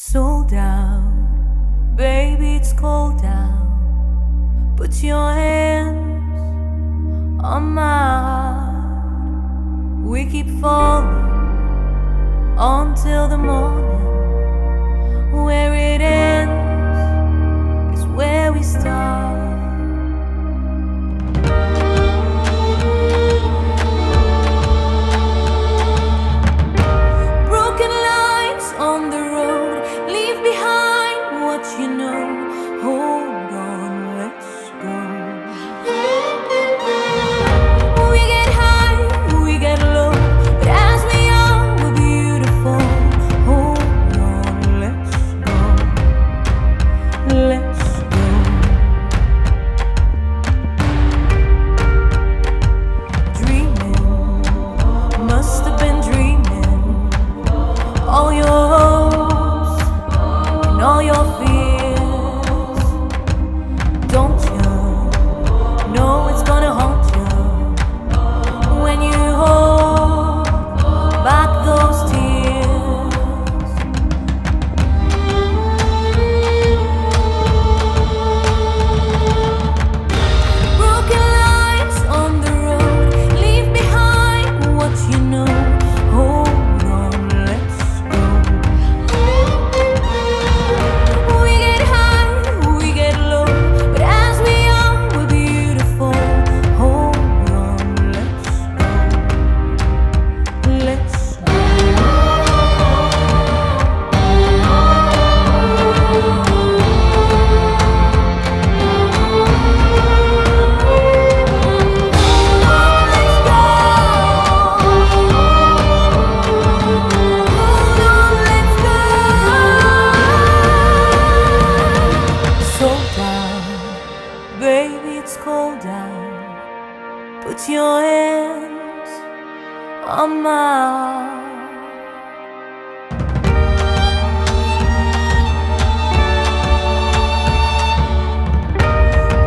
Sold out, baby, it's cold out. Put your hands on my heart. We keep falling until the morning. Where it ends is where we start. Broken lines on the road, leave behind what you know. Hold on, let's go. We get high, we get low, but as we are, we're beautiful. Hold on, let's go. Let's go. Dreaming, must have been dreaming. All your hopes and all your fears. Don't you know it's gonna haunt you when you hold back those tears? Broken lines on the road, leave behind what you know. Hold on, let's go. We get high, we get low, but as we are, we're beautiful. Hold on, let's go. Sold out, baby, it's cold out. Put your hands on my heart.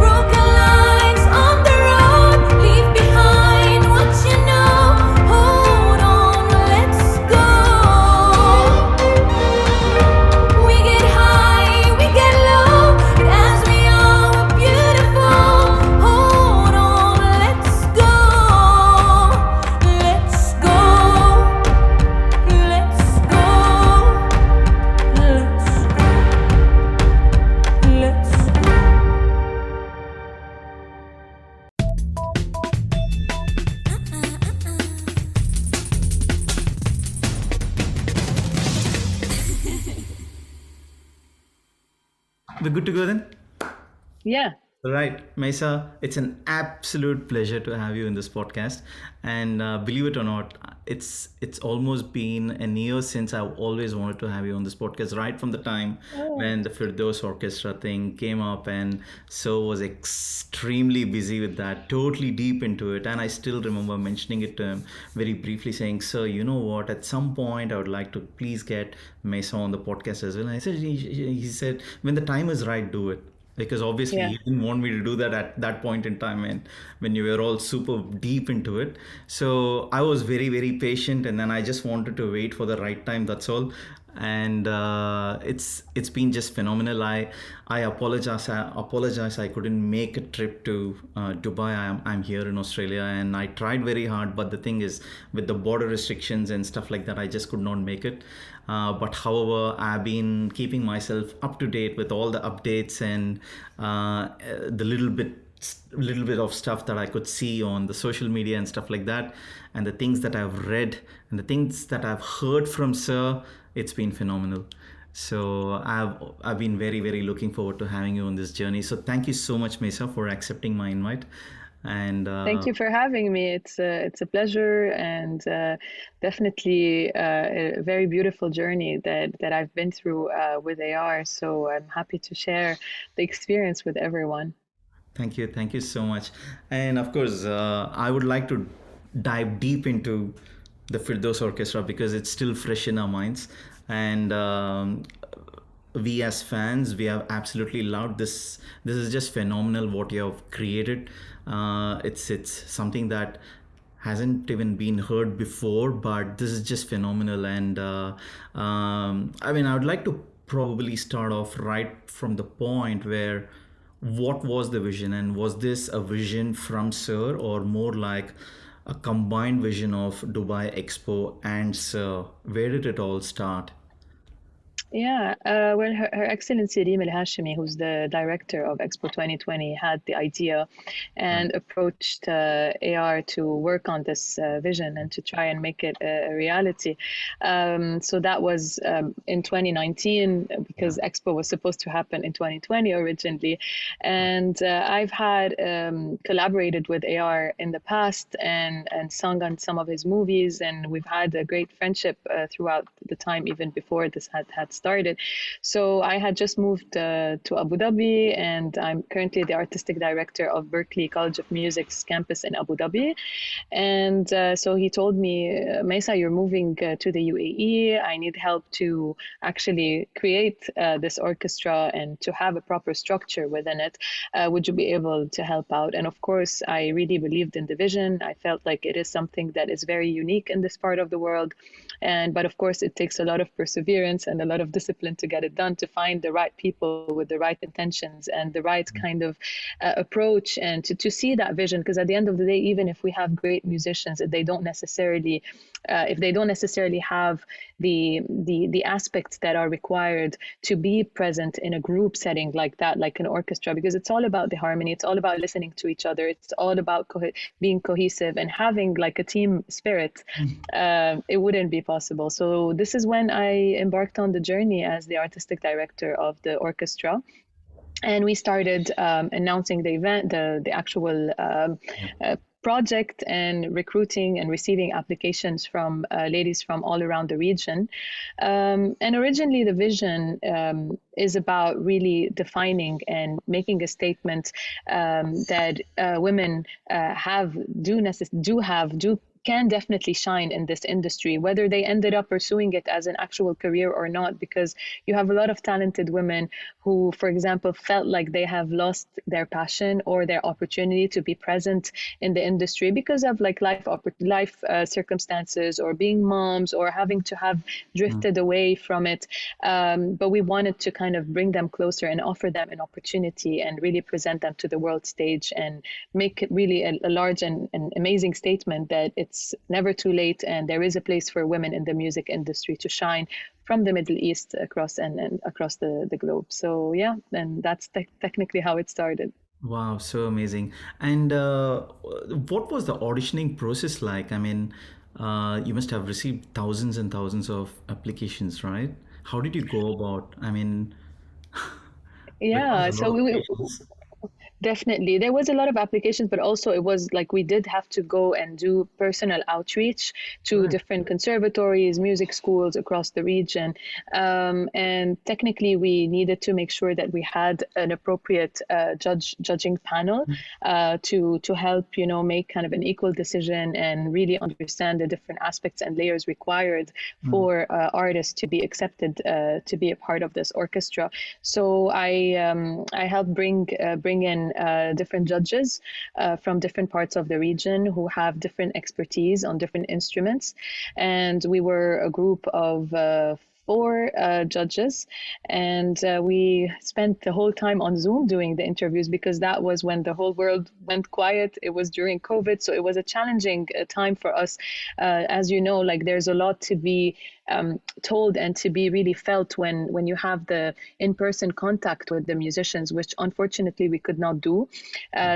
Broken lines on the road, leave behind what you know. Hold on, let's go. We get high, we get low, but as we are, we're beautiful. Hold on, let's go. Let's go. Let's go. Let's go. Let's go. We're good to go then? Yeah. Right, Mayssa, it's an absolute pleasure to have you in this podcast. And believe it or not, it's almost been a year since I've always wanted to have you on this podcast, right from the time when the Firdaus Orchestra thing came up. And so was extremely busy with that, totally deep into it. And I still remember mentioning it to him very briefly, saying, "Sir, you know what? At some point, I would like to please get Mayssa on the podcast as well." And I said, he said, when the time is right, do it. Because obviously Yeah. you didn't want me to do that at that point in time, and when you were all super deep into it. So I was very, very patient, and then I just wanted to wait for the right time. That's all. And it's been just phenomenal. I apologize. I couldn't make a trip to Dubai. I'm here in Australia, and I tried very hard. But the thing is, with the border restrictions and stuff like that, I just could not make it. But however, I've been keeping myself up to date with all the updates and the little bit of stuff that I could see on the social media and stuff like that, and the things that I've read and the things that I've heard from Sir. It's been phenomenal. So I've been very, very looking forward to having you on this journey. So thank you so much, Mayssa, for accepting my invite. And Thank you for having me. It's a pleasure and definitely a very beautiful journey that I've been through with AR. So I'm happy to share the experience with everyone. thank you so much. And of course, I would like to dive deep into the Firdaus Orchestra because it's still fresh in our minds. And we as fans, we have absolutely loved this. This is just phenomenal what you have created. It's something that hasn't even been heard before, but this is just phenomenal. And I mean, I would like to probably start off right from the point where what was the vision, and was this a vision from Sir or more like a combined vision of Dubai Expo and Sir? Where did it all start? Yeah, well, Her Excellency Reem Al Hashimi, who's the director of Expo 2020, had the idea Right. and approached AR to work on this vision and to try and make it a reality. So that was in 2019 Yeah. because Expo was supposed to happen in 2020 originally. And I've had collaborated with AR in the past and sung on some of his movies, and we've had a great friendship throughout the time, even before this had started. So I had just moved to Abu Dhabi, and I'm currently the artistic director of Berkeley College of Music's campus in Abu Dhabi. And so he told me, Mayssa, you're moving to the UAE. I need help to actually create this orchestra and to have a proper structure within it. Would you be able to help out? And of course, I really believed in the vision. I felt like it is something that is very unique in this part of the world. But of course, it takes a lot of perseverance and a lot of discipline to get it done, to find the right people with the right intentions and the right kind of approach, and to see that vision. Because at the end of the day, even if we have great musicians, if they don't necessarily have the aspects that are required to be present in a group setting like that, like an orchestra, because it's all about the harmony, it's all about listening to each other, it's all about being cohesive and having like a team spirit, it wouldn't be possible. So this is when I embarked on the journey as the artistic director of the orchestra. And we started announcing the event, the actual project, and recruiting and receiving applications from ladies from all around the region. And originally, the vision is about really defining and making a statement that women can definitely shine in this industry, whether they ended up pursuing it as an actual career or not, because you have a lot of talented women who, for example, felt like they have lost their passion or their opportunity to be present in the industry because of like life circumstances, or being moms, or having to have drifted away from it. But we wanted to kind of bring them closer and offer them an opportunity and really present them to the world stage and make it really a large and amazing statement that it's never too late, and there is a place for women in the music industry to shine from the Middle East and across the globe. So yeah, and that's technically how it started. Wow, so amazing. And what was the auditioning process like? I mean, you must have received thousands and thousands of applications, right? How did you go about? I mean, because Yeah, a lot so of we patients. definitely. There was a lot of applications, but also it was like we did have to go and do personal outreach to Right. different conservatories, music schools across the region. And technically, we needed to make sure that we had an appropriate judging panel to help, make kind of an equal decision and really understand the different aspects and layers required Mm. for artists to be accepted to be a part of this orchestra. So I helped bring in different judges from different parts of the region who have different expertise on different instruments, and we were a group of four judges, and we spent the whole time on Zoom doing the interviews because that was when the whole world went quiet. It was during COVID, so it was a challenging time for us. As you know, like there's a lot to be told and to be really felt when you have the in-person contact with the musicians, which unfortunately we could not do.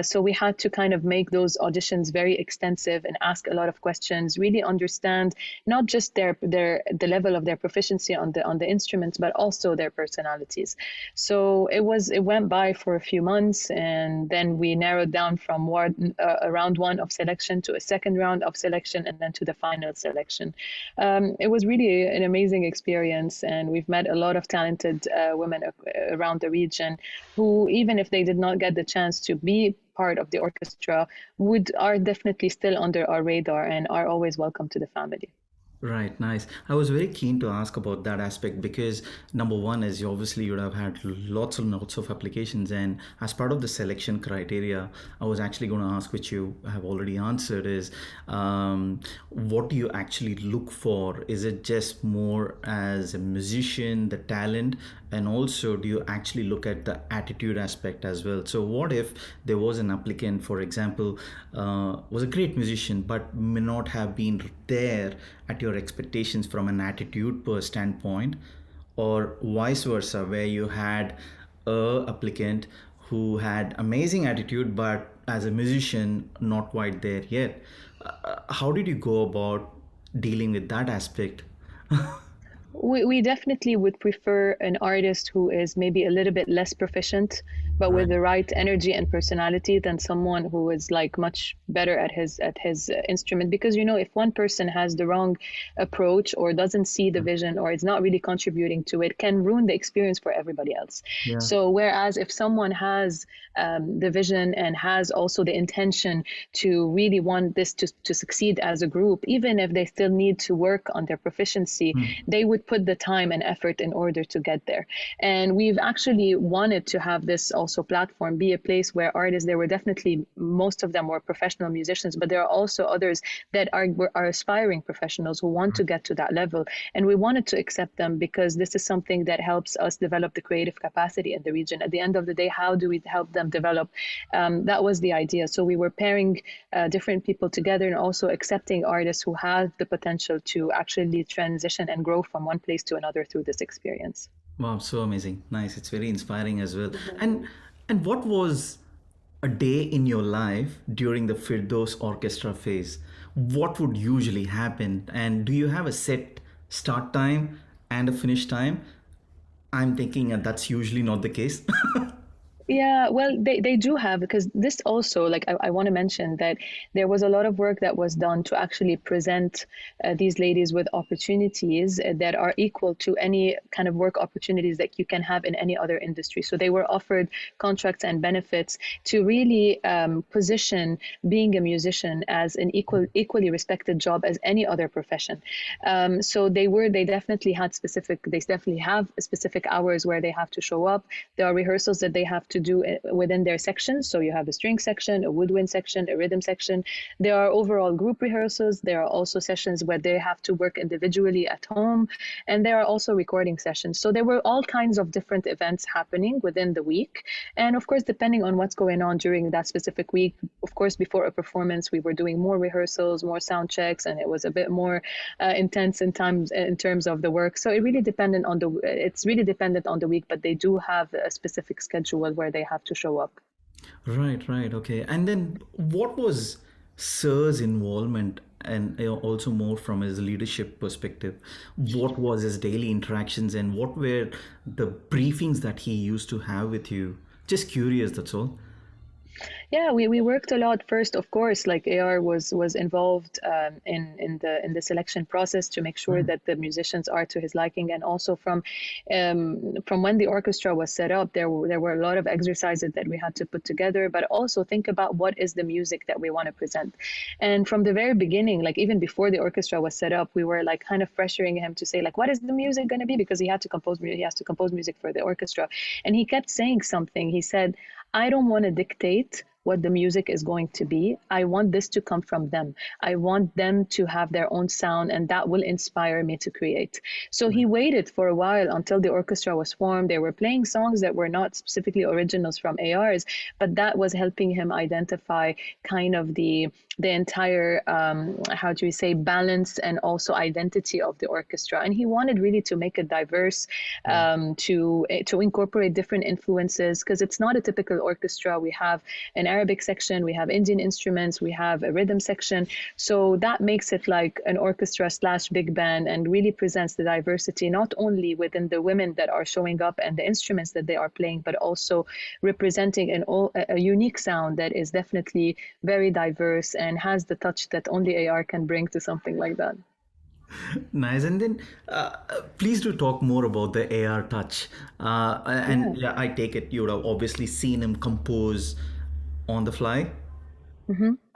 So we had to kind of make those auditions very extensive and ask a lot of questions, really understand not just the level of their proficiency on the instruments, but also their personalities. So it went by for a few months, and then we narrowed down from a round one of selection to a second round of selection, and then to the final selection. It was really an amazing experience, and we've met a lot of talented women around the region who, even if they did not get the chance to be part of the orchestra, are definitely still under our radar and are always welcome to the family. Right, nice. I was very keen to ask about that aspect because number one is you obviously you would have had lots and lots of applications, and as part of the selection criteria, I was actually going to ask, which you have already answered, is what do you actually look for? Is it just more as a musician, the talent, and also do you actually look at the attitude aspect as well? So, what if there was an applicant, for example, was a great musician but may not have been there at your expectations from an attitude per standpoint, or vice versa, where you had a applicant who had amazing attitude but as a musician not quite there yet? How did you go about dealing with that aspect? We definitely would prefer an artist who is maybe a little bit less proficient, but with Right. the right energy and personality than someone who is like much better at his instrument. Because if one person has the wrong approach or doesn't see the vision or is not really contributing to it, can ruin the experience for everybody else. Yeah. So whereas if someone has the vision and has also the intention to really want this to succeed as a group, even if they still need to work on their proficiency, they would put the time and effort in order to get there. And we've actually wanted to have this also platform be a place where artists, there were definitely, most of them were professional musicians, but there are also others that are aspiring professionals who want to get to that level. And we wanted to accept them because this is something that helps us develop the creative capacity in the region. At the end of the day, how do we help them develop? That was the idea. So we were pairing different people together and also accepting artists who have the potential to actually transition and grow from one place to another through this experience. Wow, so amazing. Nice. It's very inspiring as well. And what was a day in your life during the Firdaus Orchestra phase? What would usually happen? And do you have a set start time and a finish time? I'm thinking that's usually not the case. Yeah, well, they do have, because this also, like, I want to mention that there was a lot of work that was done to actually present these ladies with opportunities that are equal to any kind of work opportunities that you can have in any other industry. So they were offered contracts and benefits to really position being a musician as an equally respected job as any other profession. So they definitely they definitely have specific hours where they have to show up. There are rehearsals that they have to do within their sections. So you have a string section, a woodwind section, a rhythm section. There are overall group rehearsals. There are also sessions where they have to work individually at home. And there are also recording sessions. So there were all kinds of different events happening within the week. And of course, depending on what's going on during that specific week, of course, before a performance, we were doing more rehearsals, more sound checks, and it was a bit more intense in terms of the work. So it's really dependent on the week, but they do have a specific schedule where they have to show up. Right, right, okay. And then what was Sir's involvement, and also more from his leadership perspective? What was his daily interactions and what were the briefings that he used to have with you? Just curious, that's all. Yeah, we worked a lot. First, of course, like AR was involved in the selection process to make sure that the musicians are to his liking, and also from when the orchestra was set up, there were a lot of exercises that we had to put together, but also think about what is the music that we want to present. And from the very beginning, like even before the orchestra was set up, we were like kind of pressuring him to say like, what is the music going to be? Because he has to compose music for the orchestra, and he kept saying something. He said, I don't want to dictate what the music is going to be. I want this to come from them. I want them to have their own sound, and that will inspire me to create. So he waited for a while until the orchestra was formed. They were playing songs that were not specifically originals from ARs, but that was helping him identify kind of the entire, how do we say, balance and also identity of the orchestra. And he wanted really to make it diverse, to incorporate different influences, because it's not a typical orchestra. We have an Arabic section, we have Indian instruments, we have a rhythm section. So that makes it like an orchestra / big band, and really presents the diversity, not only within the women that are showing up and the instruments that they are playing, but also representing a unique sound that is definitely very diverse and has the touch that only AR can bring to something like that. Nice. And then please do talk more about the AR touch. And yeah, I take it you would have obviously seen him compose on the fly.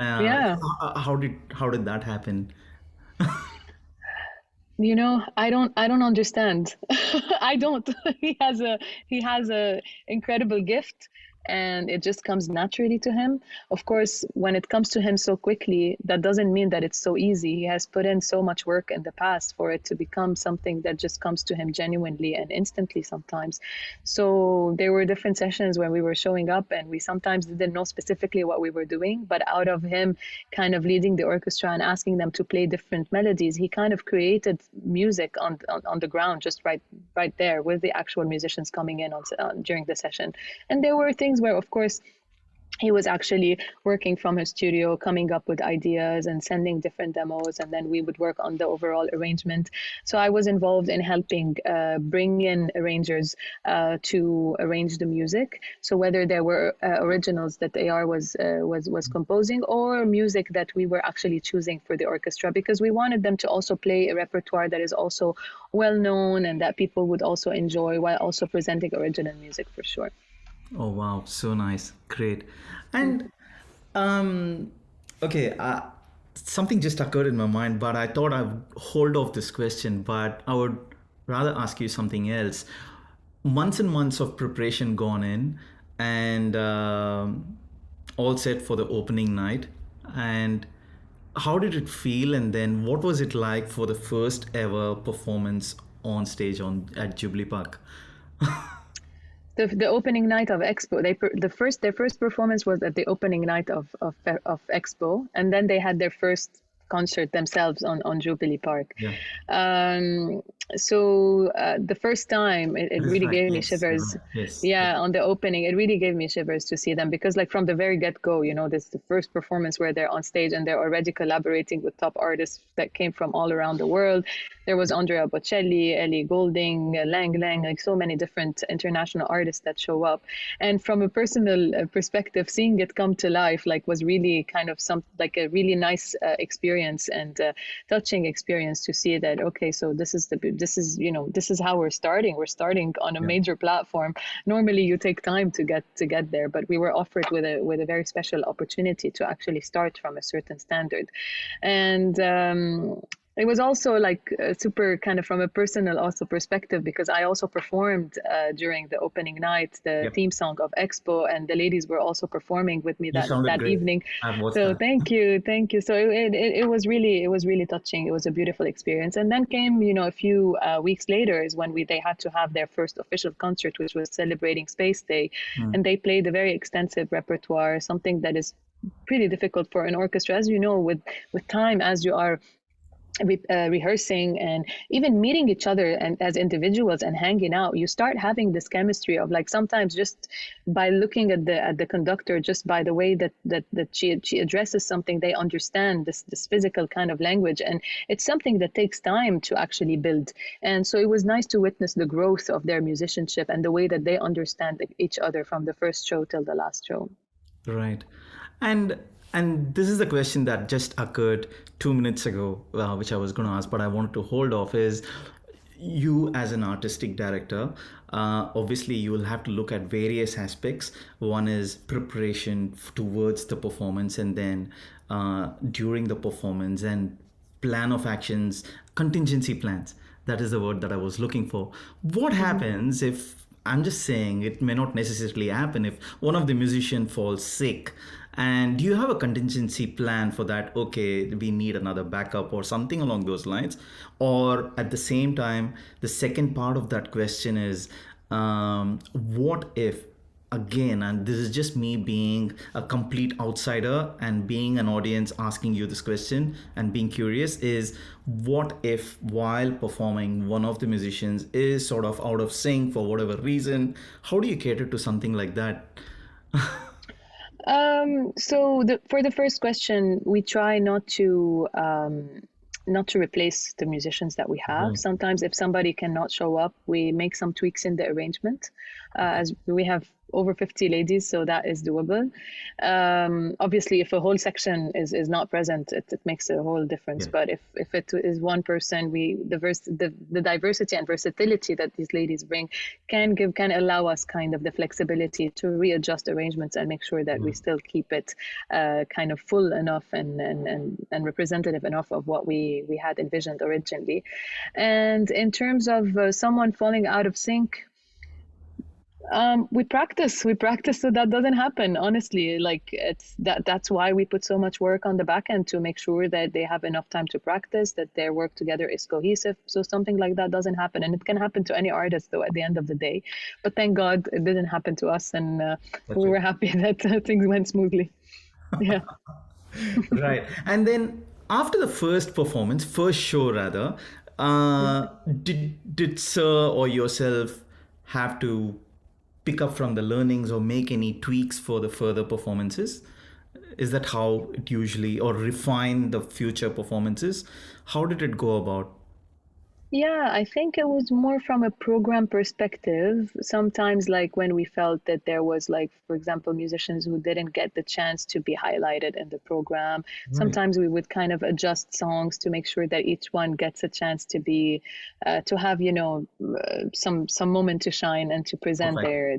Yeah. How did that happen? I don't understand. I don't. He has a incredible gift, and it just comes naturally to him. Of course, when it comes to him so quickly, that doesn't mean that it's so easy. He has put in so much work in the past for it to become something that just comes to him genuinely and instantly sometimes. So there were different sessions when we were showing up, and we sometimes didn't know specifically what we were doing, but out of him kind of leading the orchestra and asking them to play different melodies, he kind of created music on the ground, just right there with the actual musicians coming in during the session. And there were things where, of course, he was actually working from his studio, coming up with ideas and sending different demos, and then we would work on the overall arrangement. So I was involved in helping bring in arrangers to arrange the music. So whether there were originals that AR was composing, or music that we were actually choosing for the orchestra, because we wanted them to also play a repertoire that is also well known and that people would also enjoy, while also presenting original music for sure. Oh wow, so nice, great. And okay, something just occurred in my mind, but I thought I would hold off this question, but I would rather ask you something else. Months and months of preparation gone in, and all set for the opening night. And how did it feel? And then what was it like for the first ever performance on stage at Jubilee Park? The opening night of Expo, their first performance was at the opening night of Expo, and then they had their first concert themselves on Jubilee Park. Yeah. So the first time, it really gave me shivers. Yes. Yeah, on the opening, it really gave me shivers to see them, because like from the very get-go, this is the first performance where they're on stage and they're already collaborating with top artists that came from all around the world. There was Andrea Bocelli, Ellie Goulding, Lang Lang, like so many different international artists that show up. And from a personal perspective, seeing it come to life was really kind of like a really nice experience and touching experience to see that, okay, so this is how we're starting. We're starting on a major platform. Normally you take time to get there, but we were offered with a very special opportunity to actually start from a certain standard. And it was also like super kind of from a personal also perspective, because I also performed during the opening night the theme song of Expo, and the ladies were also performing with me that evening. So thank you. So it was really touching. It was a beautiful experience. And then came a few weeks later is when they had to have their first official concert, which was celebrating Space Day, and they played a very extensive repertoire, something that is pretty difficult for an orchestra, as you know, with time, as you are rehearsing and even meeting each other and as individuals and hanging out, you start having this chemistry of like sometimes just by looking at the conductor, just by the way that she addresses something, they understand this physical kind of language, and it's something that takes time to actually build. And so it was nice to witness the growth of their musicianship and the way that they understand each other from the first show till the last show. Right. And this is the question that just occurred 2 minutes ago, which I was going to ask, but I wanted to hold off, is you as an artistic director, obviously you will have to look at various aspects. One is preparation towards the performance, and then during the performance, and plan of actions, contingency plans. That is the word that I was looking for. What happens if, I'm just saying, it may not necessarily happen if one of the musicians falls sick? And do you have a contingency plan for that? Okay, we need another backup or something along those lines. Or at the same time, the second part of that question is, what if, again, and this is just me being a complete outsider and being an audience asking you this question and being curious, is what if while performing one of the musicians is sort of out of sync for whatever reason? How do you cater to something like that? So for the first question, we try not to replace the musicians that we have. Right. Sometimes if somebody cannot show up, we make some tweaks in the arrangement, as we have over 50 ladies, so that is doable. Obviously, if a whole section is not present, it makes a whole difference. Yeah. But if it is one person, the diversity and versatility that these ladies bring can allow us kind of the flexibility to readjust arrangements and make sure that we still keep it kind of full enough and representative enough of what we had envisioned originally. And in terms of someone falling out of sync, we practice so that doesn't happen. Honestly, like that's why we put so much work on the back end to make sure that they have enough time to practice, that their work together is cohesive, so something like that doesn't happen. And it can happen to any artist though at the end of the day, but thank God it didn't happen to us, and we were happy that things went smoothly. Yeah. Right. And then after the first show rather, did Sir or yourself have to pick up from the learnings or make any tweaks for the further performances? Is that how it usually, or refine the future performances? How did it go about? Yeah, I think it was more from a program perspective. Sometimes, like when we felt that there was, like, for example, musicians who didn't get the chance to be highlighted in the program, sometimes we would kind of adjust songs to make sure that each one gets a chance to be, to have, some moment to shine and to present their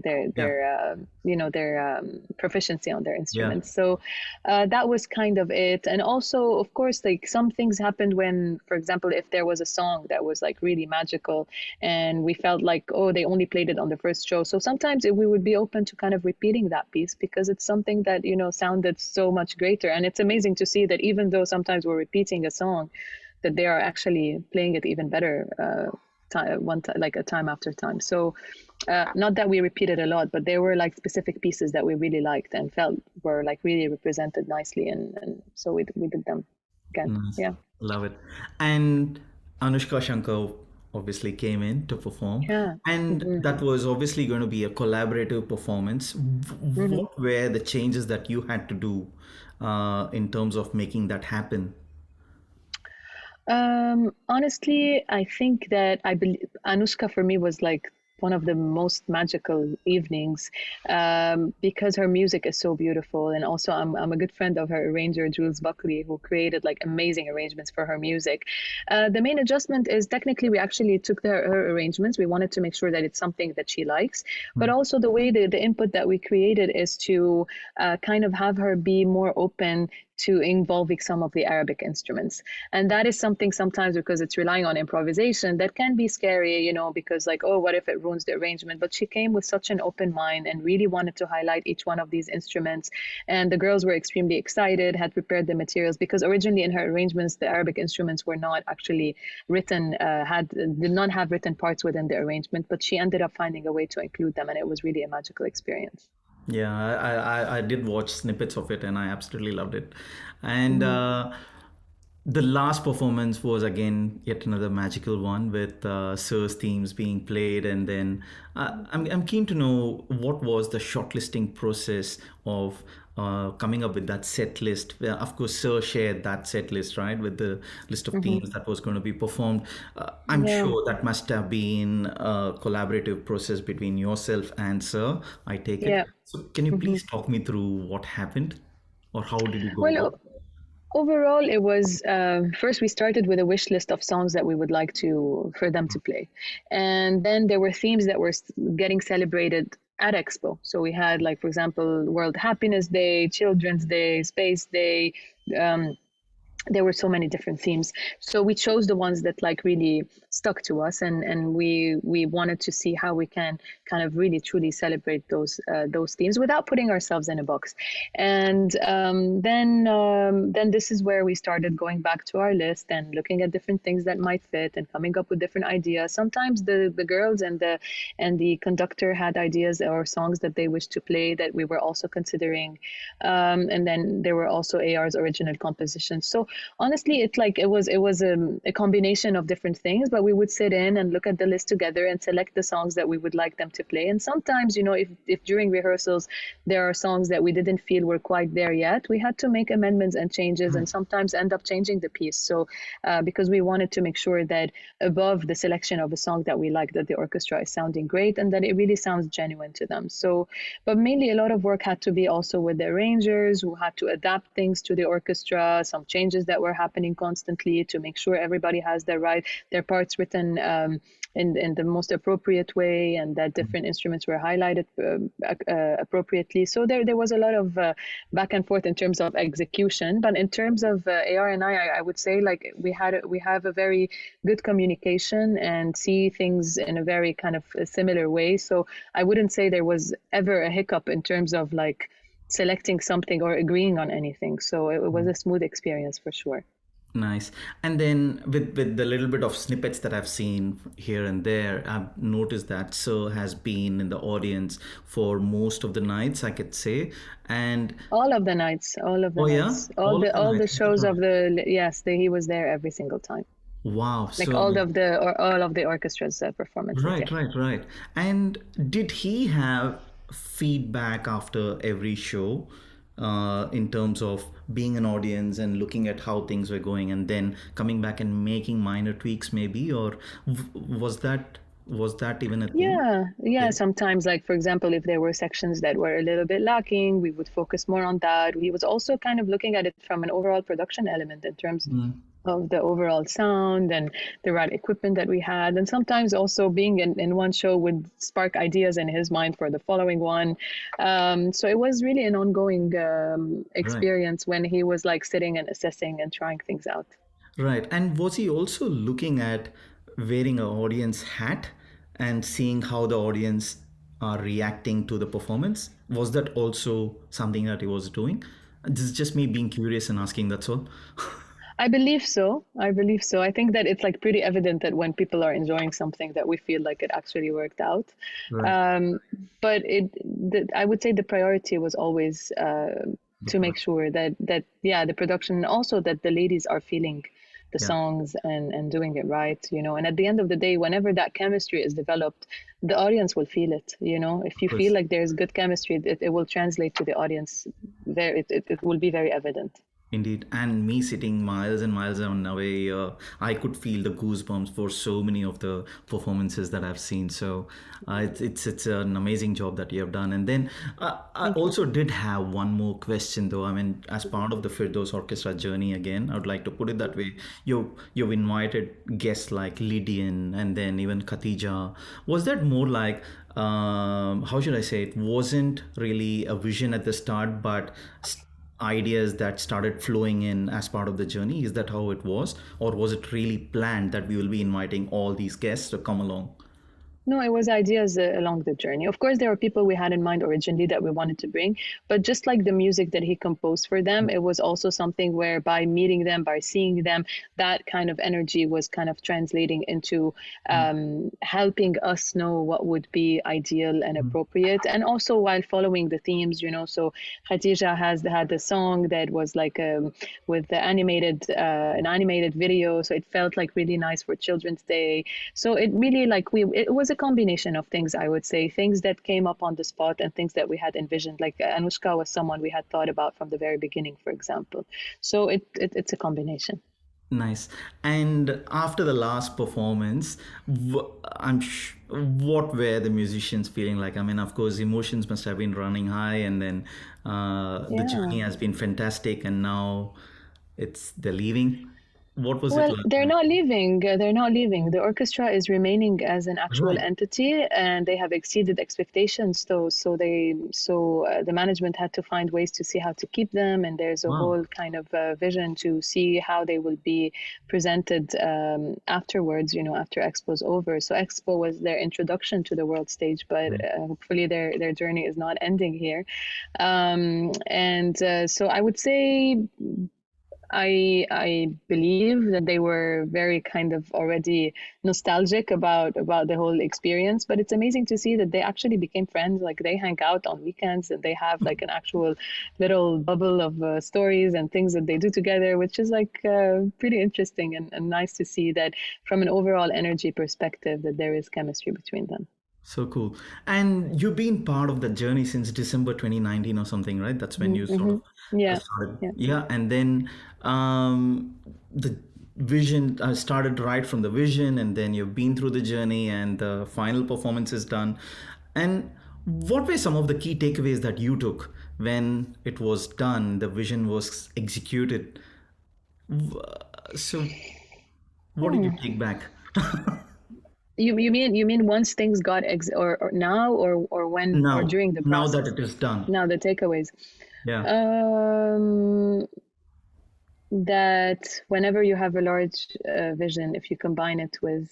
proficiency on their instruments. So that was kind of it. And also, of course, like some things happened when, for example, if there was a song that was like really magical and we felt like, oh, they only played it on the first show. So sometimes we would be open to kind of repeating that piece because it's something that, sounded so much greater. And it's amazing to see that even though sometimes we're repeating a song, that they are actually playing it even better time after time. So not that we repeated a lot, but there were like specific pieces that we really liked and felt were like really represented nicely. And so we did them again. Nice. Yeah. Love it. And Anoushka, Shankar obviously came in to perform. Yeah. And that was obviously going to be a collaborative performance. What were the changes that you had to do in terms of making that happen? Honestly, I think that I believe Anoushka for me was like one of the most magical evenings because her music is so beautiful. And also I'm a good friend of her arranger, Jules Buckley, who created like amazing arrangements for her music. The main adjustment is technically we actually took her arrangements. We wanted to make sure that it's something that she likes, but also the way the input that we created is to kind of have her be more open to involving some of the Arabic instruments. And that is something sometimes, because it's relying on improvisation, that can be scary, because like, oh, what if it ruins the arrangement? But she came with such an open mind and really wanted to highlight each one of these instruments. And the girls were extremely excited, had prepared the materials, because originally in her arrangements, the Arabic instruments were not actually written, did not have written parts within the arrangement, but she ended up finding a way to include them. And it was really a magical experience. Yeah, I did watch snippets of it and I absolutely loved it. And the last performance was again yet another magical one with Sir's themes being played. And then I'm keen to know what was the shortlisting process of coming up with that set list. Of course, Sir shared that set list, right, with the list of themes that was going to be performed. I'm sure that must have been a collaborative process between yourself and Sir, I take it. So can you please talk me through what happened or how did you go about it? Overall, it was first we started with a wish list of songs that we would like for them to play, and then there were themes that were getting celebrated at Expo. So we had, like, for example, World Happiness Day, Children's Day, Space Day. There were so many different themes. So we chose the ones that like really stuck to us, and we wanted to see how we can kind of really truly celebrate those themes without putting ourselves in a box. And then this is where we started going back to our list and looking at different things that might fit and coming up with different ideas. Sometimes the girls and the conductor had ideas or songs that they wished to play that we were also considering. And then there were also AR's original compositions. So honestly, it was a combination of different things, but we would sit in and look at the list together and select the songs that we would like them to play. And sometimes, if during rehearsals there are songs that we didn't feel were quite there yet, we had to make amendments and changes, and sometimes end up changing the piece. So because we wanted to make sure that above the selection of a song that we like, that the orchestra is sounding great and that it really sounds genuine to them. So, but mainly a lot of work had to be also with the arrangers, who had to adapt things to the orchestra, some changes that were happening constantly to make sure everybody has their parts written in the most appropriate way, and that different instruments were highlighted appropriately. So there was a lot of back and forth in terms of execution. But in terms of AR and I would say, like, we have a very good communication and see things in a very kind of a similar way. So I wouldn't say there was ever a hiccup in terms of like selecting something or agreeing on anything. So it was a smooth experience for sure. Nice. And then with the little bit of snippets that I've seen here and there, I've noticed that Sir has been in the audience for most of the nights, I could say. And all of the nights, oh yeah, nights, all the nights. shows of he was there every single time. Wow. Like So all of the orchestra's performances. right, Yeah. right. And did he have feedback after every show, in terms of being an audience and looking at how things were going, and then coming back and making minor tweaks, maybe, or was that even a thing? Yeah, Yeah. sometimes, like, for example, if there were sections that were a little bit lacking, we would focus more on that. He was also kind of looking at it from an overall production element in terms of the overall sound and the right equipment that we had. And sometimes also being in one show would spark ideas in his mind for the following one. So it was really an ongoing Right. experience when he was like sitting and assessing and trying things out. Right. And was he also looking at wearing an audience hat and seeing how the audience are reacting to the performance? Was that also something that he was doing? This is just me being curious and asking, that's all. I believe so. I think that it's like pretty evident that when people are enjoying something, that we feel like it actually worked out. Right. But I would say the priority was always to make sure that the production, and also that the ladies are feeling the Yeah. songs and doing it right, And at the end of the day, whenever that chemistry is developed, the audience will feel it, If you Of feel course. like there's good chemistry, it will translate to the audience. It will be very evident. Indeed, and me sitting miles and miles away, I could feel the goosebumps for so many of the performances that I've seen. So it's an amazing job that you have done. And then I also did have one more question, though. I mean, as part of the Firdaus Orchestra journey, again, I would like to put it that way. You've invited guests like Lydian and then even Khatija. Was that more like, how should I say, it wasn't really a vision at the start, but ideas that started flowing in as part of the journey? Is that how it was, or was it really planned that we will be inviting all these guests to come along? No, it was ideas along the journey. Of course, there were people we had in mind originally that we wanted to bring, but just like the music that he composed for them, it was also something where by meeting them, by seeing them, that kind of energy was kind of translating into helping us know what would be ideal and appropriate. And also while following the themes, so Khatija has had a song that was like with the an animated video. So it felt like really nice for Children's Day. So it really it was a combination of things, I would say, things that came up on the spot and things that we had envisioned. Like Anoushka was someone we had thought about from the very beginning, for example. So it's a combination. Nice. And after the last performance, what were the musicians feeling like? I mean, of course, emotions must have been running high, and then the Yeah. journey has been fantastic, and now they're leaving. What was it Well, like? they're not leaving. They're not leaving. The orchestra is remaining as an actual Right. entity, and they have exceeded expectations. So the management had to find ways to see how to keep them, and there's a Wow. whole kind of vision to see how they will be presented afterwards. After Expo's over. So Expo was their introduction to the world stage, but hopefully their journey is not ending here. And so I would say, I believe that they were very kind of already nostalgic about the whole experience, but it's amazing to see that they actually became friends. Like they hang out on weekends and they have like an actual little bubble of stories and things that they do together, which is like pretty interesting and nice to see that from an overall energy perspective that there is chemistry between them. So cool. And you've been part of the journey since December 2019 or something, right? That's when you sort of Yeah, started. yeah. Yeah. And then the vision started right from the vision, and then you've been through the journey, and the final performance is done. And what were some of the key takeaways that you took when it was done, the vision was executed? So, what did you take back? You mean once things got or now or when or Now, during the now that process? it is done. Now the takeaways. Yeah. Um, that whenever you have a large vision, if you combine it with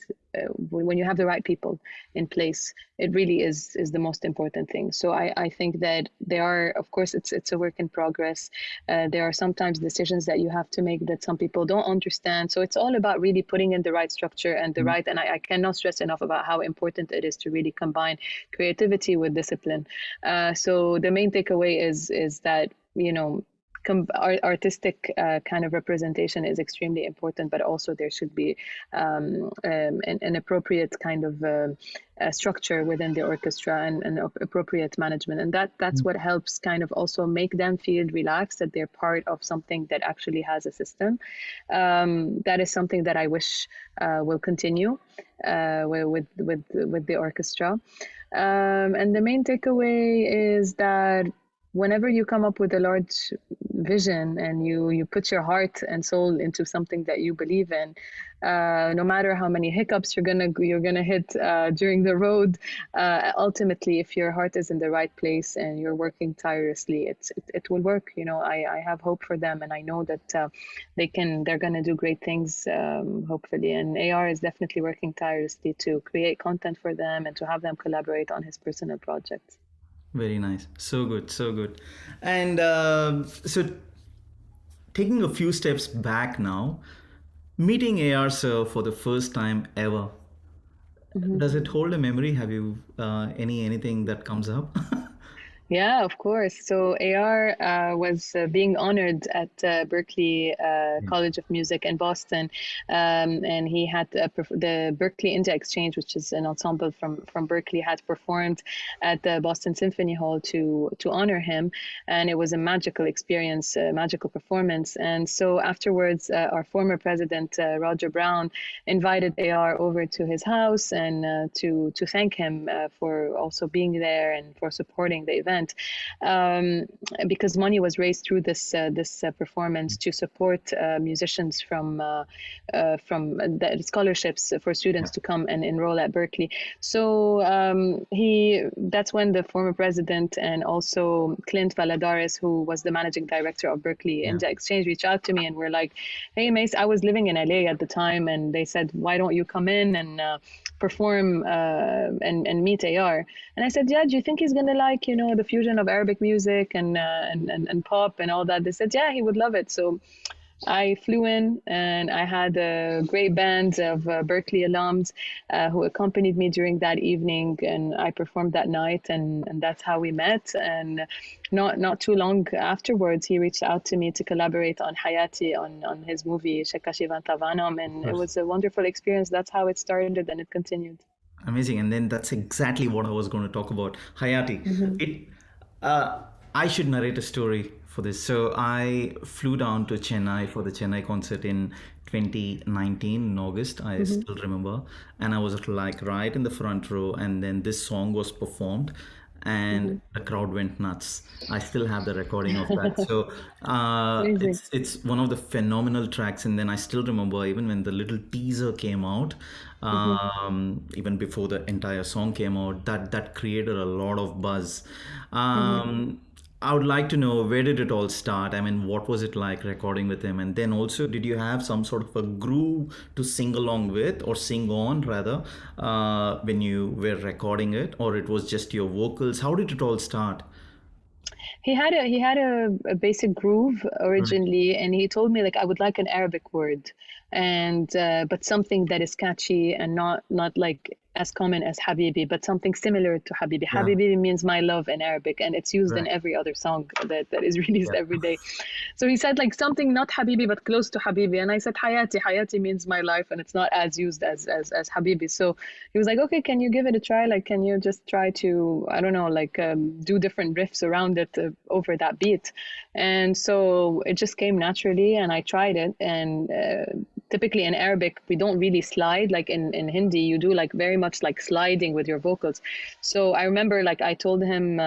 when you have the right people in place, it really is the most important thing. So I think that there are, of course, it's a work in progress. There are sometimes decisions that you have to make that some people don't understand. So it's all about really putting in the right structure and the right. And I cannot stress enough about how important it is to really combine creativity with discipline. So the main takeaway is that, you know, artistic kind of representation is extremely important, but also there should be an appropriate kind of structure within the orchestra and appropriate management, and that's what helps kind of also make them feel relaxed that they're part of something that actually has a system. That is something that I wish will continue with the orchestra. And the main takeaway is that whenever you come up with a large vision and you put your heart and soul into something that you believe in, no matter how many hiccups you're gonna hit during the road, ultimately, if your heart is in the right place and you're working tirelessly, it will work. You know, I have hope for them, and I know that they're gonna do great things, hopefully. And AR is definitely working tirelessly to create content for them and to have them collaborate on his personal projects. Very nice. So good, so good. And so, taking a few steps back now, meeting AR Sir for the first time ever, does it hold a memory? Have you anything that comes up? Yeah, of course. So AR was being honored at Berklee College of Music in Boston, and he had the Berklee India Exchange, which is an ensemble from Berklee, had performed at the Boston Symphony Hall to honor him, and it was a magical experience, a magical performance. And so afterwards, our former president Roger Brown invited AR over to his house and to thank him for also being there and for supporting the event. Because money was raised through this performance to support musicians from the scholarships for students to come and enroll at Berklee. So that's when the former president and also Clint Valadares, who was the managing director of Berklee India Exchange, reached out to me and were like, "Hey, Mayssa, I was living in LA at the time, and they said, why don't you come in and perform and meet AR?" And I said, "Yeah, do you think he's gonna like, you know, the fusion of Arabic music and pop and all that?" They said, "Yeah, he would love it." So I flew in and I had a great band of Berklee alums who accompanied me during that evening, and I performed that night, and that's how we met. And not too long afterwards, he reached out to me to collaborate on Hayati, on his movie Chekka Chivantha Vaanam, and it was a wonderful experience. That's how it started, and it continued. Amazing. And then that's exactly what I was going to talk about. Hayati. It. I should narrate a story for this. So I flew down to Chennai for the Chennai concert in 2019 in August. I still remember, and I was like right in the front row, and then this song was performed, and the crowd went nuts. I still have the recording of that. So it's one of the phenomenal tracks. And then I still remember even when the little teaser came out, even before the entire song came out, that created a lot of buzz. I would like to know, where did it all start? I mean, what was it like recording with him? And then also, did you have some sort of a groove to sing along with, or sing on rather, when you were recording it, or it was just your vocals? How did it all start? He had a basic groove Right. originally, and he told me like I would like an Arabic word, and but something that is catchy and not like as common as Habibi, but something similar to Habibi. Yeah. Habibi means my love in Arabic, and it's used in Right. every other song that is released Yeah. every day. So he said like something not Habibi but close to Habibi, and I said Hayati. Hayati means my life, and it's not as used as Habibi. So he was like, okay, can you give it a try? Like, can you just try to, I don't know, like do different riffs around it over that beat? And so it just came naturally, and I tried it. And typically in Arabic, we don't really slide. Like in Hindi, you do like very much like sliding with your vocals. So I remember like I told him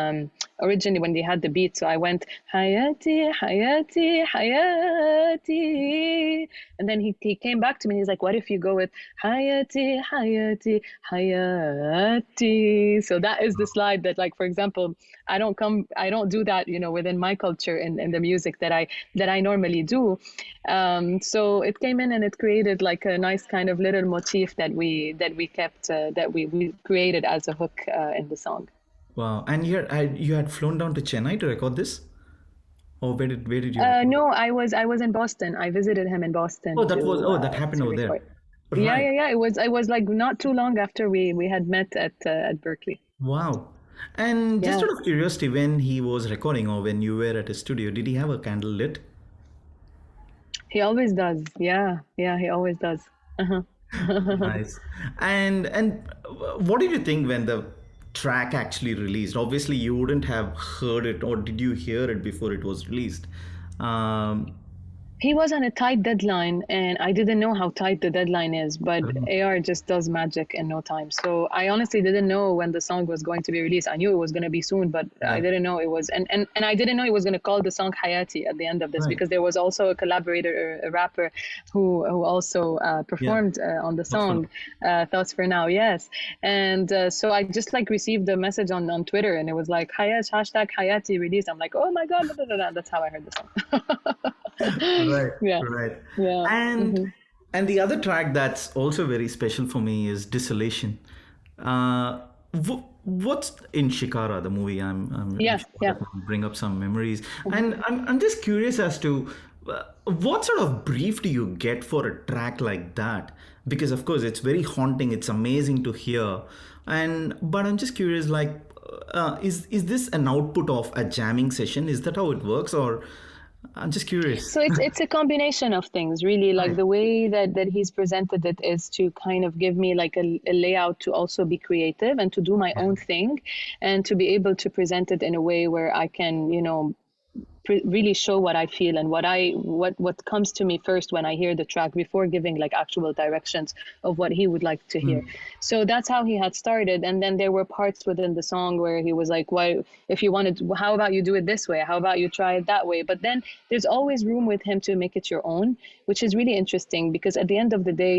originally when they had the beat, so I went, Hayati, Hayati, Hayati. And then he came back to me. He's like, what if you go with Hayati, Hayati, Hayati? So that is the slide that, like, for example, I don't do that, you know, within my culture in the music that I normally do. So it came in and it created like a nice kind of little motif that we kept that we created as a hook in the song. Wow. And you had flown down to Chennai to record this? Or where did you record? No, I was in Boston. I visited him in Boston That happened to over there. record. Yeah, Right. yeah, yeah. It was like not too long after we had met at Berkeley. Wow. And just Yeah, out of curiosity, when he was recording or when you were at his studio, did he have a candle lit? he always does. Yeah, yeah, he always does. Uh-huh. Nice. And what did you think when the track actually released? Obviously, you wouldn't have heard it, or did you hear it before it was released? Um, He was on a tight deadline, and I didn't know how tight the deadline is, but AR just does magic in no time. So I honestly didn't know when the song was going to be released. I knew it was going to be soon, but I yeah. didn't know it was, and I didn't know he was going to call the song Hayati at the end of this, Right. because there was also a collaborator, a rapper, who also Yeah. performed on the What's for song, Thoughts for Now, yes. And so I just like received a message on Twitter, and it was like Hayat #Hayati released. I'm like, oh my God, blah, blah, blah, blah. That's how I heard the song. Right, Yeah. right. Yeah. And Hmm. and the other track that's also very special for me is Desolation. Uh, what's in Shikara, the movie? I'm Yeah. sure Yeah. that will bring up some memories. And I'm just curious as to what sort of brief do you get for a track like that? Because of course it's very haunting. It's amazing to hear. And but I'm just curious, like, is this an output of a jamming session? Is that how it works, or I'm just curious. So it's a combination of things, really. Like Right. the way that he's presented it is to kind of give me like a layout to also be creative and to do my own thing, and to be able to present it in a way where I can, you know, really show what I feel and what comes to me first when I hear the track before giving like actual directions of what he would like to hear. So that's how he had started, and then there were parts within the song where he was like, "Why, if you wanted, how about you do it this way? How about you try it that way?" But then there's always room with him to make it your own, which is really interesting because at the end of the day,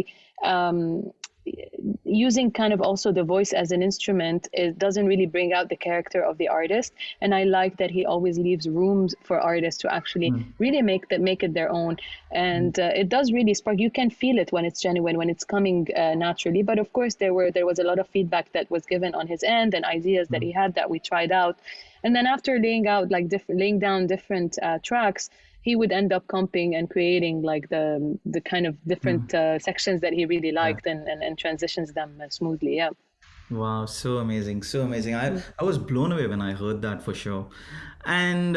using kind of also the voice as an instrument, it doesn't really bring out the character of the artist. And I like that he always leaves rooms for artists to actually really make it their own. And it does really spark. You can feel it when it's genuine, when it's coming naturally. But of course, there was a lot of feedback that was given on his end and ideas that he had that we tried out. And then after laying down different tracks, he would end up comping and creating like the kind of different sections that he really Yeah. liked, and transitions them smoothly. Yeah. Wow, so amazing, so amazing. I was blown away when I heard that for sure. And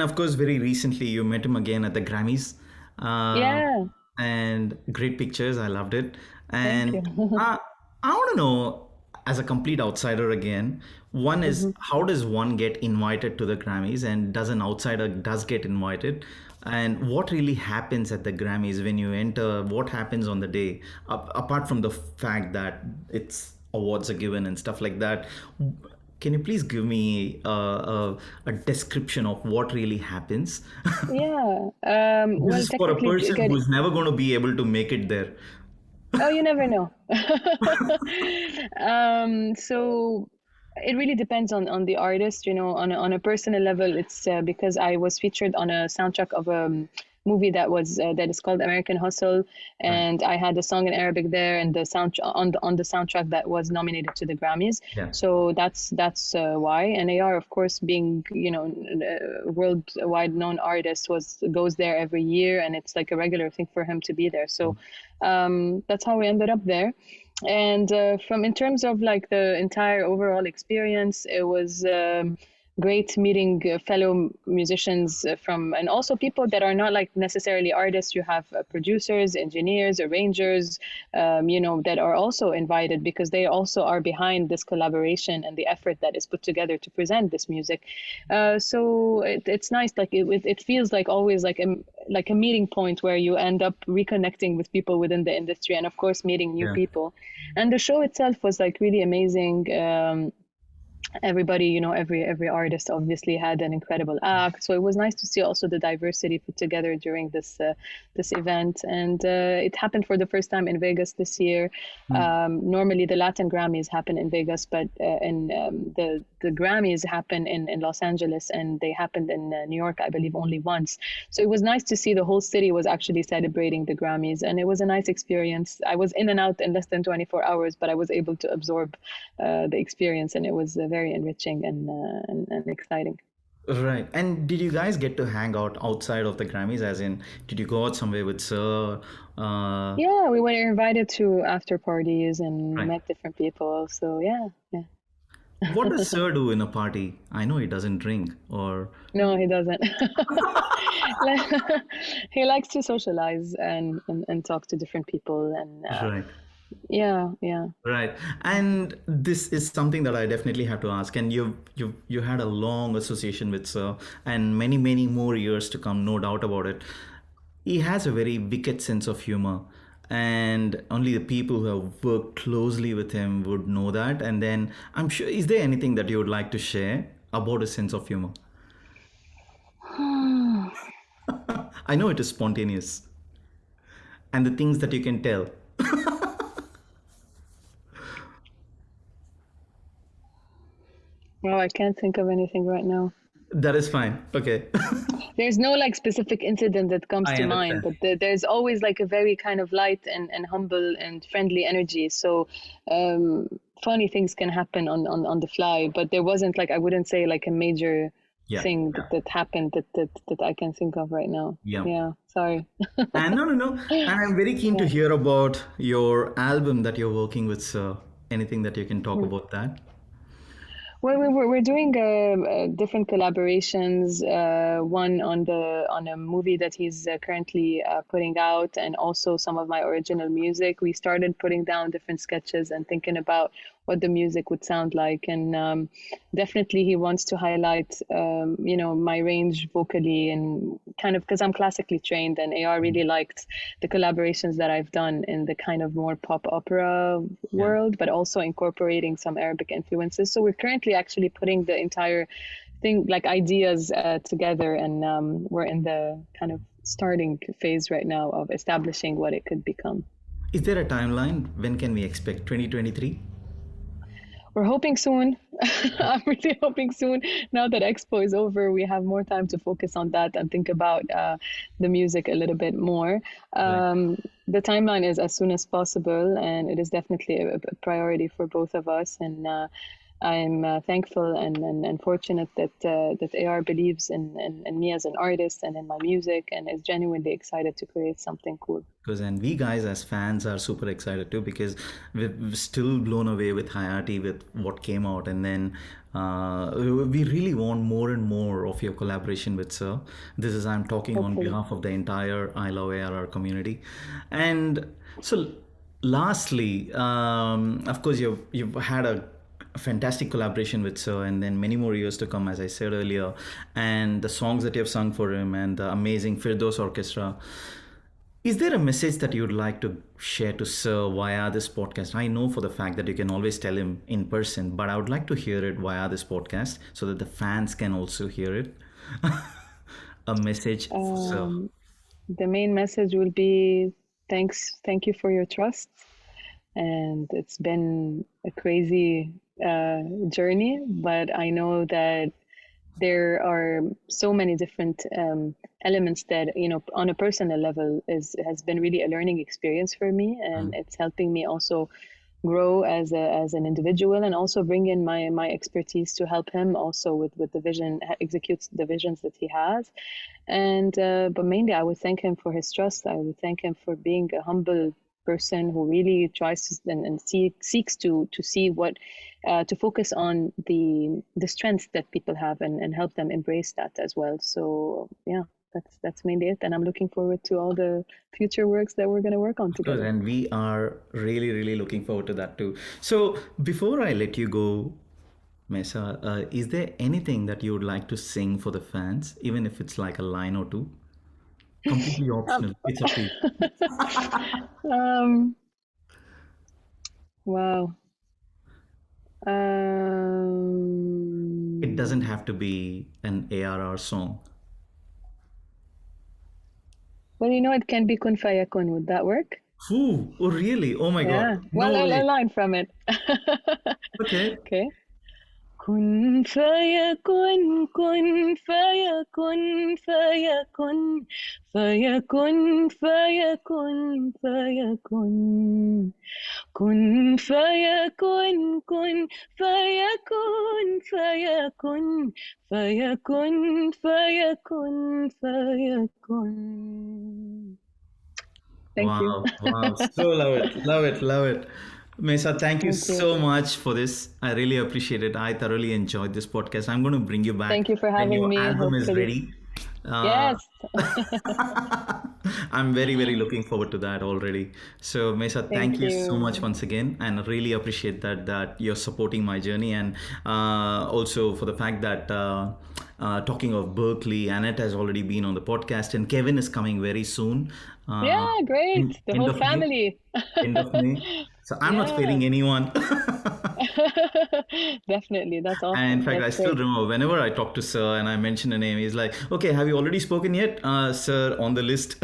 of course, very recently you met him again at the Grammys. Uh, Yeah. and great pictures. I loved it. Thank you. And I want to know, as a complete outsider again, one is how does one get invited to the Grammys, and does an outsider does get invited, and what really happens at the Grammys when you enter? What happens on the day, apart from the fact that it's awards are given and stuff like that? Can you please give me a description of what really happens? Yeah. This Well, is for a technically, person who's never going to be able to make it there. oh, you never know. So it really depends on the artist, you know. On a personal level, it's because I was featured on a soundtrack of a movie that is called American Hustle, and I had a song in Arabic there, and the sound on the soundtrack that was nominated to the Grammys. Yeah. So that's why. And AR, of course, being a worldwide known artist, goes there every year, and it's like a regular thing for him to be there. So that's how we ended up there. And from in terms of like the entire overall experience, it was great meeting fellow musicians and also people that are not like necessarily artists. You have producers, engineers, arrangers, that are also invited because they also are behind this collaboration and the effort that is put together to present this music. So it's nice. Like it feels like always like a meeting point where you end up reconnecting with people within the industry, and of course meeting new people. And the show itself was like really amazing. Everybody, every artist obviously had an incredible act. So it was nice to see also the diversity put together during this event. And it happened for the first time in Vegas this year. Normally the Latin Grammys happen in Vegas, but the Grammys happen in Los Angeles, and they happened in New York, I believe, only once. So it was nice to see the whole city was actually celebrating the Grammys, and it was a nice experience. I was in and out in less than 24 hours, but I was able to absorb the experience, and it was very enriching and exciting. Right. And did you guys get to hang out outside of the Grammys? As in, did you go out somewhere with Sir? Yeah, we were invited to after parties and Right. met different people. So yeah. What does Sir do in a party? I know he doesn't drink, or No, he doesn't. He likes to socialize and talk to different people, and right. yeah. Right. And this is something that I definitely have to ask. And you had a long association with Sir, and many, many more years to come, no doubt about it. He has a very wicked sense of humor, and only the people who have worked closely with him would know that. And then I'm sure, is there anything that you would like to share about his sense of humor? I know it is spontaneous, and the things that you can tell. Well, I can't think of anything right now. That is fine. Okay. There's no like specific incident that comes I to mind, understand. but there's always like a very kind of light and humble and friendly energy. So funny things can happen on the fly, but there wasn't like, I wouldn't say like a major Yeah. thing that happened that I can think of right now. Yeah. Yeah, sorry. And no. And I'm very keen to hear about your album that you're working with, Sir. Anything that you can talk about that? Well, we're doing different collaborations. One on a movie that he's currently putting out, and also some of my original music. We started putting down different sketches and thinking about what the music would sound like, and definitely he wants to highlight, my range vocally, and kind of because I'm classically trained, and AR really liked the collaborations that I've done in the kind of more pop opera world, but also incorporating some Arabic influences. So we're currently actually putting the entire thing, like ideas together, and we're in the kind of starting phase right now of establishing what it could become. Is there a timeline? When can we expect? 2023? We're hoping soon. I'm really hoping soon. Now that Expo is over, we have more time to focus on that and think about the music a little bit more. The timeline is as soon as possible, and it is definitely a priority for both of us. And I'm thankful and fortunate that AR believes in me as an artist and in my music, and is genuinely excited to create something cool. And we guys as fans are super excited too, because we're still blown away with Hayati, with what came out, and then we really want more and more of your collaboration with Sir. This is, I'm talking on behalf of the entire I Love ARR community. And so lastly, of course, you've had a fantastic collaboration with Sir, and then many more years to come, as I said earlier, and the songs that you have sung for him, and the amazing Firdaus Orchestra. Is there a message that you'd like to share to Sir via this podcast? I know for the fact that you can always tell him in person, but I would like to hear it via this podcast so that the fans can also hear it. A message for Sir. The main message will be thank you for your trust. And it's been a crazy journey, but I know that there are so many different elements that, on a personal level has been really a learning experience for me, and it's helping me also grow as an individual, and also bring in my expertise to help him also with the vision, execute the visions that he has. And but mainly I would thank him for his trust. I would thank him for being a humble person who really tries to and seeks to see what to focus on the strengths that people have, and help them embrace that as well. So yeah, that's mainly it, and I'm looking forward to all the future works that we're going to work on together. And we are really, really looking forward to that too. So before I let you go, Mayssa, is there anything that you would like to sing for the fans, even if it's like a line or two? Completely optional. It's up to you. Wow. It doesn't have to be an ARR song. Well, it can be Kun Fayakun. Would that work? Ooh, oh really? Oh my Yeah. God. Well, No a way. line from it. Okay. Okay. Kun fayakun, kun fayakun, fayakun, fayakun, fayakun, fayakun. Kun fayakun, kun fayakun, fayakun, fayakun, fayakun, fayakun. Thank you. Wow. So love it. Mayssa, thank you so much for this. I really appreciate it. I thoroughly enjoyed this podcast. I'm going to bring you back Thank you for when having your me. album is Hopefully. ready. Yes. I'm very, very looking forward to that already. So, Mayssa, thank you so you. much once again, and I really appreciate that you're supporting my journey, and also for the fact that talking of Berkeley, Annette has already been on the podcast, and Kevin is coming very soon. Yeah, great. The End whole of May. family. End of May. So I'm not Yeah. failing anyone. Definitely, that's awesome. And in fact, I That's still great. remember whenever I talk to Sir and I mention a name, he's like, "Okay, have you already spoken yet, Sir, on the list?"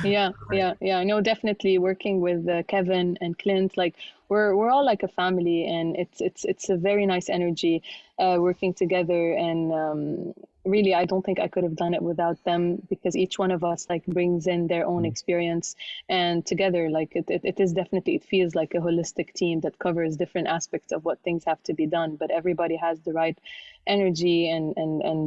Yeah. No, definitely working with Kevin and Clint, like we're all like a family, and it's a very nice energy working together. And really, I don't think I could have done it without them, because each one of us like brings in their own experience, and together, like it is definitely, it feels like a holistic team that covers different aspects of what things have to be done, but everybody has the right energy and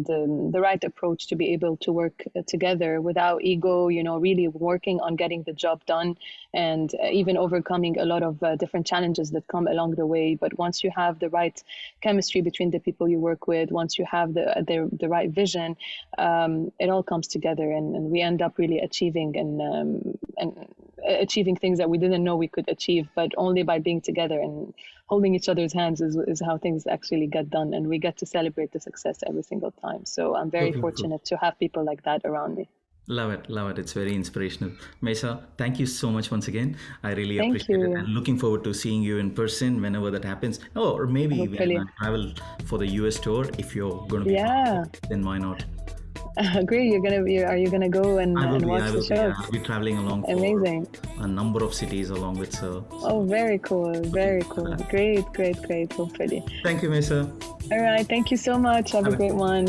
the right approach to be able to work together without ego, really working on getting the job done, and even overcoming a lot of different challenges that come along the way. But once you have the right chemistry between the people you work with, once you have the right vision, it all comes together, and we end up really achieving and achieving things that we didn't know we could achieve, but only by being together and holding each other's hands is how things actually get done, and we get to celebrate the success every single time. So I'm very fortunate to have people like that around me. Love it. It's very inspirational. Mayssa, thank you so much once again. I really Thank appreciate it, you. and looking forward to seeing you in person whenever that happens. Oh, or maybe Hopefully. when I travel for the US tour, if you're going to be Yeah. then why not? Great. Are you gonna go and watch the show? I'll be traveling along for Amazing. a number of cities along with Sir. Oh, very cool. Very cool. Great. Hopefully. Thank you, Mayssa. All right. Thank you so much. Have a great one.